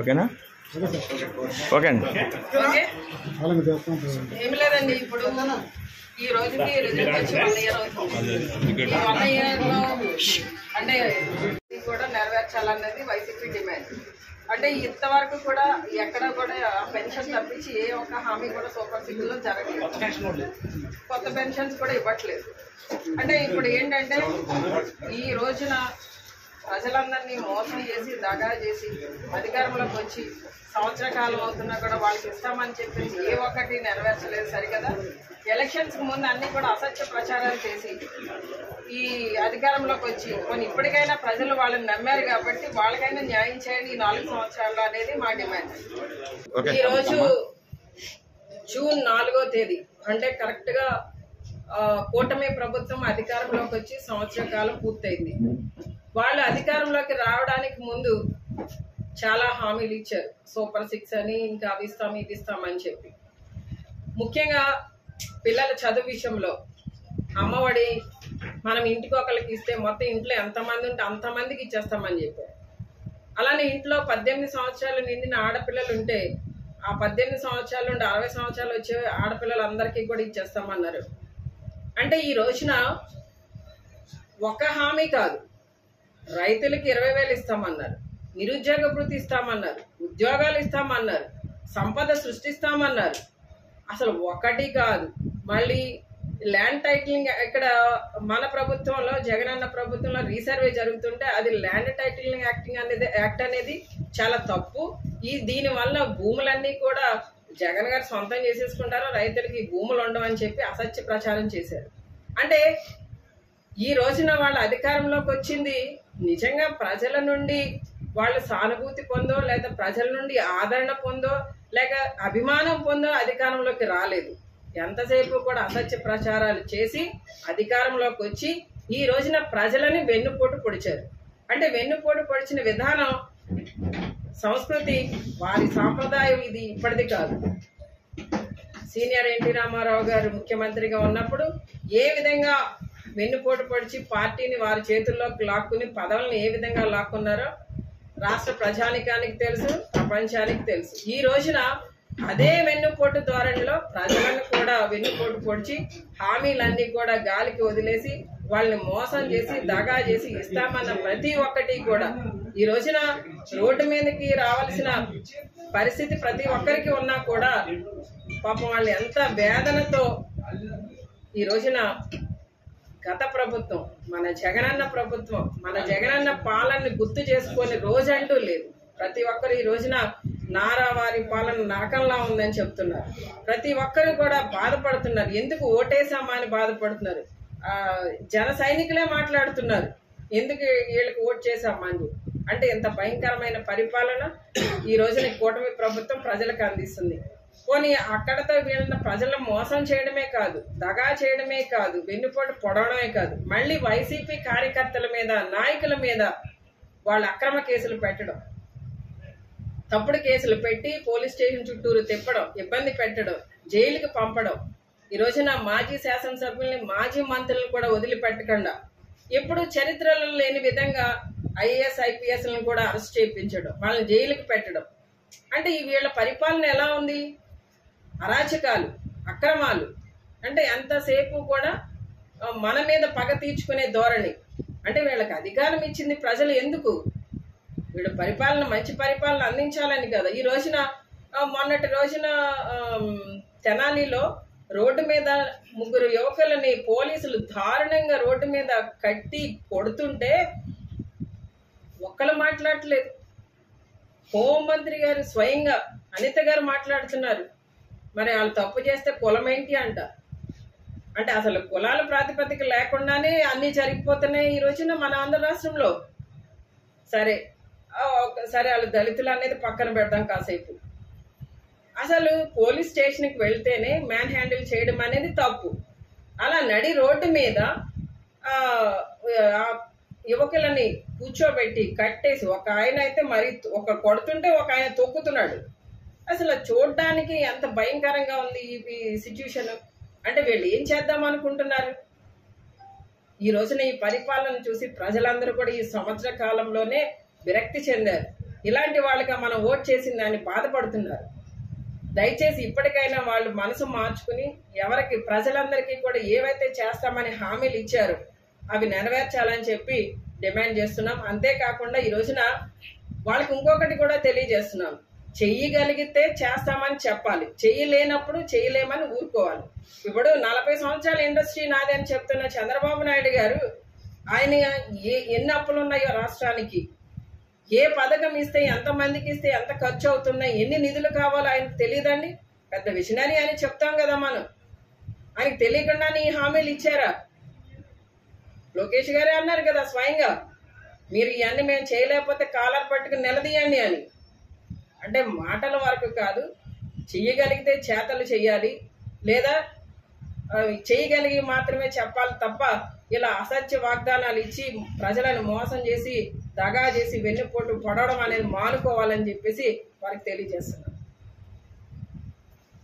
ఓకేనా? ఓకే అండి. ఏమి లేదండి, ఇప్పుడు ఈ రోజుకి రిజల్ట్ వచ్చి 1 ఇయర్ అవుతుంది. 1 ఇయర్లో అంటే కూడా నెరవేర్చాలన్నది వైసీపీ డిమాండ్. అంటే ఇంతవరకు కూడా ఎక్కడ కూడా పెన్షన్ తప్పించి ఏ ఒక్క హామీ కూడా సూపర్ సిక్స్లో జరగలేదు. కొత్త పెన్షన్స్ కూడా ఇవ్వట్లేదు. అంటే ఇప్పుడు ఏంటంటే ఈ రోజున ప్రజలందరినీ మోసం చేసి దగా చేసి అధికారంలోకి వచ్చి సంవత్సర కాలం అవుతున్నా కూడా వాళ్ళకి ఇస్తామని చెప్పేసి ఏ ఒక్కటి నెరవేర్చలేదు. సరికదా ఎలక్షన్స్ ముందు అన్ని కూడా అసత్య ప్రచారాలు చేసి ఈ అధికారంలోకి వచ్చి కొన్ని ఇప్పటికైనా ప్రజలు వాళ్ళని నమ్మారు కాబట్టి వాళ్ళకైనా న్యాయం చేయండి ఈ 4 సంవత్సరాల్లో అనేది మా డిమాండ్. ఈరోజు జూన్ 4వ తేదీ అంటే కరెక్ట్ గా కూటమి ప్రభుత్వం అధికారంలోకి వచ్చి సంవత్సర కాలం పూర్తయింది. వాళ్ళు అధికారంలోకి రావడానికి ముందు చాలా హామీలు ఇచ్చారు. సూపర్ 6 అని, ఇంకా అవి ఇస్తాం ఇది ఇస్తామని చెప్పి. ముఖ్యంగా పిల్లల చదువు విషయంలో అమ్మఒడి మనం ఇంటికి ఒకరికి ఇస్తే మొత్తం ఇంట్లో ఎంతమంది ఉంటే అంతమందికి ఇచ్చేస్తామని చెప్పారు. అలానే ఇంట్లో 18 సంవత్సరాలు నిండిన ఆడపిల్లలు ఉంటే ఆ 18 సంవత్సరాల నుండి 60 సంవత్సరాలు వచ్చే ఆడపిల్లలందరికీ కూడా ఇచ్చేస్తామన్నారు. అంటే ఈ రోజున ఒక హామీ కాదు, రైతులకి 20,000 ఇస్తామన్నారు, నిరుద్యోగ భృతి ఇస్తామన్నారు, ఉద్యోగాలు ఇస్తామన్నారు, సంపద సృష్టిస్తామన్నారు. అసలు ఒకటి కాదు. మళ్ళీ ల్యాండ్ టైటిలింగ్ ఇక్కడ మన ప్రభుత్వంలో జగనన్న ప్రభుత్వంలో రీసర్వే జరుగుతుంటే అది ల్యాండ్ టైటిలింగ్ యాక్ట్ అనేది చాలా తప్పు. దీనివల్ల భూములన్నీ కూడా జగన్ గారు సొంతం చేసేసుకుంటారు, రైతులకి భూములు ఉండవని చెప్పి అసత్య ప్రచారం చేశారు. అంటే ఈ రోజున వాళ్ళ అధికారంలోకి వచ్చింది నిజంగా ప్రజల నుండి వాళ్ళు సానుభూతి పొందో లేదా ప్రజల నుండి ఆదరణ పొందో లేక అభిమానం పొందో అధికారంలోకి రాలేదు. ఎంతసేపు కూడా అసత్య ప్రచారాలు చేసి అధికారంలోకి వచ్చి ఈ రోజున ప్రజలని వెన్నుపోటు పొడిచారు. అంటే వెన్నుపోటు పొడిచిన విధానం సంస్కృతి వారి సాంప్రదాయం, ఇది ఇప్పటిది కాదు. సీనియర్ ఎన్టీ రామారావు గారు ముఖ్యమంత్రిగా ఉన్నప్పుడు ఏ విధంగా వెన్నుపోటు పొడిచి పార్టీని వారి చేతుల్లోకి లాక్కుని పదవులను ఏ విధంగా లాక్కున్నారో రాష్ట్ర ప్రజానికానికి తెలుసు, ప్రపంచానికి తెలుసు. ఈ రోజున అదే వెన్నుపోటు ధోరణిలో ప్రజలను కూడా వెన్నుపోటు పొడిచి హామీలన్నీ కూడా గాలికి వదిలేసి వాళ్ళని మోసం చేసి దగా చేసి ఇస్తామన్న ప్రతి ఒక్కటి కూడా ఈ రోజున రోడ్డు మీదకి రావాల్సిన పరిస్థితి ప్రతి ఒక్కరికి ఉన్నా కూడా పాపం వాళ్ళు ఎంత వేదనతో ఈ రోజున గత ప్రభుత్వం మన జగనన్న ప్రభుత్వం మన జగనన్న పాలనని గుర్తు చేసుకునే రోజంటూ లేదు. ప్రతి ఒక్కరు ఈ రోజున నారావారి పాలన నరకంలా ఉందని చెప్తున్నారు. ప్రతి ఒక్కరు కూడా బాధపడుతున్నారు. ఎందుకు ఓటేసామా అని బాధపడుతున్నారు. జన సైనికులే మాట్లాడుతున్నారు ఎందుకు వీళ్ళకి ఓటు చేసామా అని. అంటే ఎంత భయంకరమైన పరిపాలన ఈ రోజున కూటమి ప్రభుత్వం ప్రజలకు అందిస్తుంది. పోనీ అక్కడతో వీళ్ళ ప్రజలను మోసం చేయడమే కాదు, దగా చేయడమే కాదు, వెన్నుపోటు పొడవడమే కాదు, మళ్ళీ వైసీపీ కార్యకర్తల మీద, నాయకుల మీద వాళ్ళ అక్రమ కేసులు పెట్టడం, తప్పుడు కేసులు పెట్టి పోలీస్ స్టేషన్ చుట్టూరు తిప్పడం, ఇబ్బంది పెట్టడం, జైలుకి పంపడం. ఈ రోజున మాజీ శాసనసభ్యుల్ని, మాజీ మంత్రులను కూడా వదిలిపెట్టకుండా ఎప్పుడు చరిత్రలో లేని విధంగా ఐఏఎస్ ఐపీఎస్లను కూడా అరెస్ట్ చేయించడం, వాళ్ళని జైలుకి పెట్టడం. అంటే ఈ వీళ్ళ పరిపాలన ఎలా ఉంది? అరాచకాలు, అక్రమాలు. అంటే ఎంతసేపు కూడా మన మీద పగ తీర్చుకునే ధోరణి. అంటే వీళ్ళకి అధికారం ఇచ్చింది ప్రజలు ఎందుకు? వీళ్ళ పరిపాలన, మంచి పరిపాలన అందించాలని కదా. ఈ రోజున మొన్నటి రోజున తెనాలిలో రోడ్డు మీద 3 యువకులని పోలీసులు దారుణంగా రోడ్డు మీద కట్టి కొడుతుంటే ఒక్కళ్ళు మాట్లాడట్లేదు. హోంమంత్రి గారు స్వయంగా అనిత గారు మాట్లాడుతున్నారు. మరి వాళ్ళు తప్పు చేస్తే కులం ఏంటి అంట. అంటే అసలు కులాల ప్రాతిపదిక లేకుండానే అన్ని జరిగిపోతున్నాయి ఈ రోజున మన ఆంధ్ర రాష్ట్రంలో. సరే వాళ్ళు దళితులు అనేది పక్కన పెడదాం కాసేపు. అసలు పోలీస్ స్టేషన్కి వెళ్తేనే మ్యాన్ హ్యాండిల్ చేయడం అనేది తప్పు. అలా నడి రోడ్డు మీద యువకులని కూర్చోబెట్టి కట్టేసి, ఒక ఆయన అయితే మరి ఒక కొడుతుంటే ఒక ఆయన తొక్కుతున్నాడు. అసలు చూడడానికి ఎంత భయంకరంగా ఉంది ఈ సిచ్యువేషన్. అంటే వీళ్ళు ఏం చేద్దాం అనుకుంటున్నారు? ఈ రోజున ఈ పరిపాలన చూసి ప్రజలందరూ కూడా ఈ సంవత్సర కాలంలోనే విరక్తి చెందారు. ఇలాంటి వాళ్ళకి మనం ఓట్ చేసిన దాన్ని బాధపడుతున్నారు. దయచేసి ఇప్పటికైనా వాళ్ళు మనసు మార్చుకుని ఎవరికి, ప్రజలందరికీ కూడా ఏవైతే చేస్తామని హామీలు ఇచ్చారో అవి నెరవేర్చాలని చెప్పి డిమాండ్ చేస్తున్నాం. అంతేకాకుండా ఈ రోజున వాళ్ళకి ఇంకొకటి కూడా తెలియజేస్తున్నాం. చెయ్యగలిగితే చేస్తామని చెప్పాలి, చెయ్యలేనప్పుడు చెయ్యలేమని ఊరుకోవాలి. ఇప్పుడు 40 సంవత్సరాల ఇండస్ట్రీ నాది అని చెప్తున్న చంద్రబాబు నాయుడు గారు, ఆయన ఎన్ని అప్పులు ఉన్నాయో రాష్ట్రానికి, ఏ పథకం ఇస్తే, ఎంతమందికి ఇస్తే ఎంత ఖర్చు అవుతున్నాయి, ఎన్ని నిధులు కావాలో ఆయనకు తెలియదండి. పెద్ద విషనరీ అని చెప్తాం కదా మనం. ఆయనకు తెలియకుండానే ఈ హామీలు ఇచ్చారా? లోకేష్ గారే అన్నారు కదా స్వయంగా, మీరు ఇవన్నీ మేము చేయలేకపోతే కాలర్ పట్టుకుని నిలదీయండి అని. అంటే మాటల వరకు కాదు, చెయ్యగలిగితే చేతలు చెయ్యాలి, లేదా చేయగలిగి మాత్రమే చెప్పాలి తప్ప ఇలా అసత్య వాగ్దానాలు ఇచ్చి ప్రజలను మోసం చేసి, దగా చేసి, వెన్నుపోటు పొడవడం అనేది మానుకోవాలని చెప్పేసి వారికి తెలియజేస్తున్నారు.